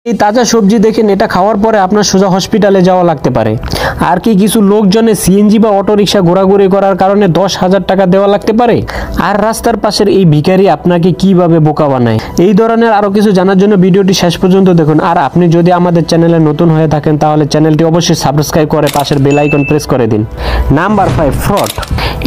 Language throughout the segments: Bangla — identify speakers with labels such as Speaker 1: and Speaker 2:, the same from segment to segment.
Speaker 1: এই তাজা সবজি দেখেন, এটা খাওয়ার পরে আপনার সোজা হসপিটালে যাওয়া লাগতে পারে। আর কি কিছু লোকজনে সিএনজি বা অটো রিক্সা ঘোরাঘুরি করার কারণে 10,000 টাকা দেওয়া লাগতে পারে। আর রাস্তার পাশের এই ভিখারি আপনাকে কিভাবে বোকা বানায়, এই ধরনের আরো কিছু জানার জন্য ভিডিওটি শেষ পর্যন্ত দেখুন। আর আপনি যদি আমাদের চ্যানেলে নতুন হয়ে থাকেন তাহলে চ্যানেলটি অবশ্যই সাবস্ক্রাইব করে পাশের বেল আইকন প্রেস করে দিন। Number 5, fraud.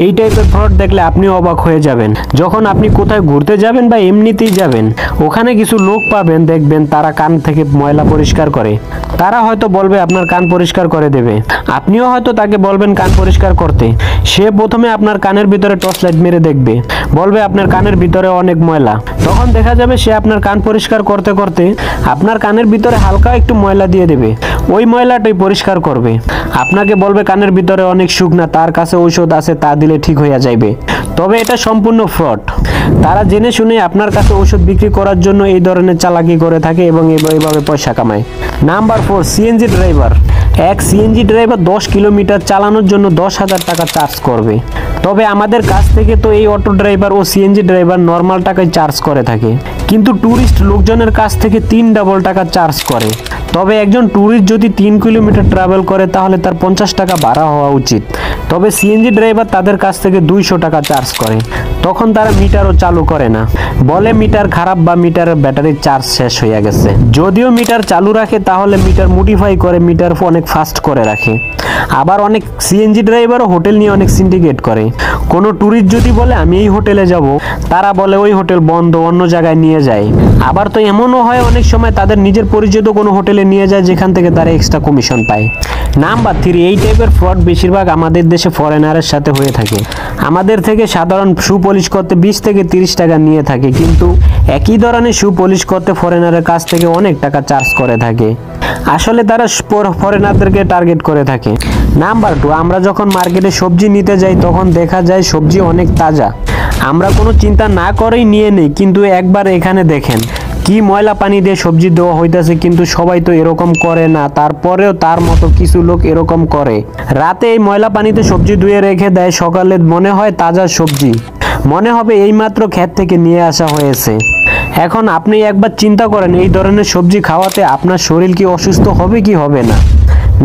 Speaker 1: এই টাইপের ফ্রড দেখলে আপনি অবাক হয়ে যাবেন। যখন আপনি কোথায় ঘুরতে যাবেন বা এমনিতেই যাবেন, ওখানে কিছু লোক পাবেন, দেখবেন তারা কান থেকে ময়লা পরিষ্কার করে। তারা হয়তো বলবে আপনার কান পরিষ্কার করে দেবে, আপনিও হয়তো তাকে বলবেন কান পরিষ্কার করতে। সে প্রথমে আপনার কানের ভিতরে টর্চ লাইট মেরে দেখবে, বলবে আপনার কানের ভিতরে অনেক ময়লা। তখন দেখা যাবে সে আপনার কান পরিষ্কার করতে করতে আপনার কানের ভিতরে হালকা একটু ময়লা দিয়ে দেবে। ওই ময়লাটাই পরিষ্কার করবে। আপনাকে বলবে কানের ভিতরে অনেক শুকনা, তার কাছে ঔষধ আছে, তা দিলে ঠিক হয়ে যাবে। তবে এটা সম্পূর্ণ ফ্রড। তারা জেনে শুনে আপনার কাছে ঔষধ বিক্রি করার জন্য এই ধরনের চালাকি করে থাকে এবং এইভাবে পয়সা কামায়। Number 4, CNG driver. এক সিএনজি ড্রাইভার 10 কিলোমিটার চালানোর জন্য 10,000 টাকা চার্জ করবে। তবে আমাদের কাছ থেকে তো এই অটো ড্রাইভার ও সিএনজি ড্রাইভার নর্মাল টাকায় চার্জ করে থাকে, কিন্তু ট্যুরিস্ট লোকজনের কাছ থেকে 3 ডাবল টাকা চার্জ করে। তবে একজন ট্যুরিস্ট যদি 3 কিলোমিটার ট্রাভেল করে তাহলে তার 50 টাকা ভাড়া হওয়া উচিত। তবে সিএনজি ড্রাইভার তাদের কাছ থেকে 200 টাকা চার্জ করে। তখন তারা মিটারও চালু করে না, বলে মিটার খারাপ বা মিটারের ব্যাটারির চার্জ শেষ হয়ে গেছে। যদিও মিটার চালু রাখে তাহলে মিটার মডিফাই করে মিটার অনেক ফাস্ট করে রাখে। আবার অনেক সিএনজি ড্রাইভারও হোটেল নিয়ে অনেক সিন্ডিকেট করে। কোনো ট্যুরিস্ট যদি বলে আমি এই হোটেলে যাব, তারা বলে ওই হোটেল বন্ধ, অন্য জায়গায় নিয়ে যায়। আবার তো এমনও হয় অনেক সময় তাদের নিজের পরিচিত কোনো হোটেলে নিয়ে যায়, যেখান থেকে তারা এক্সট্রা কমিশন পায়। নাম্বার 3, এই টাইপের ফ্রড বেশিরভাগ আমাদের দেশে ফরেনারের সাথে হয়ে থাকে। আমাদের থেকে সাধারণ শু পলিশ করতে 20 থেকে 30 টাকা নিয়ে থাকে, কিন্তু একই ধরনের শু পলিশ করতে ফরেনারের কাছ থেকে অনেক টাকা চার্জ করে থাকে। আসলে তারা ফরেনারদেরকে টার্গেট করে থাকে। নাম্বার 2, আমরা যখন মার্কেটে সবজি নিতে যাই তখন দেখা যায় সবজি অনেক তাজা। আমরা কোনো চিন্তা না করেই নিয়ে নেই, কিন্তু একবার এখানে দেখেন কি ময়লা পানি দিয়ে সবজি দেওয়া হইতেছে। কিন্তু সবাই তো এরকম করে না, তারপরেও তার মতো কিছু লোক এরকম করে। রাতে এই ময়লা পানিতে সবজি ধুয়ে রেখে দেয়, সকালে মনে হয় তাজা সবজি, মনে হবে এইমাত্র ক্ষেত থেকে নিয়ে আসা হয়েছে। এখন আপনি একবার চিন্তা করেন, এই ধরনের সবজি খাওয়াতে আপনার শরীর কি অসুস্থ হবে কি হবে না।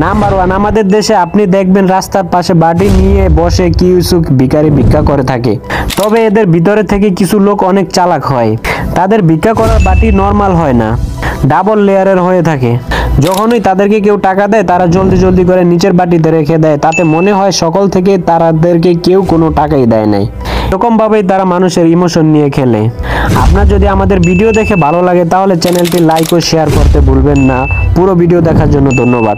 Speaker 1: নাম্বার 1, আমাদের দেশে আপনি দেখবেন রাস্তার পাশে বাটি নিয়ে বসে কিছু ভিখারি ভিক্ষা করে থাকে। তবে এদের ভিতরে থেকে কিছু লোক অনেক চালাক হয়। তাদের ভিক্ষা করার বাটি নর্মাল হয় না, ডাবল লেয়ারের হয়ে থাকে। যখনই তাদেরকে কেউ টাকা দেয় তারা জলদি জলদি করে নিচের বাটিতে রেখে দেয়, তাতে মনে হয় সকল থেকে তাদেরকে কেউ কোনো টাকাই দেয় নাই। এরকম ভাবেই তারা মানুষের ইমোশন নিয়ে খেলে। আপনার যদি আমাদের ভিডিও দেখে ভালো লাগে তাহলে চ্যানেলটি লাইক ও শেয়ার করতে ভুলবেন না। পুরো ভিডিও দেখার জন্য ধন্যবাদ।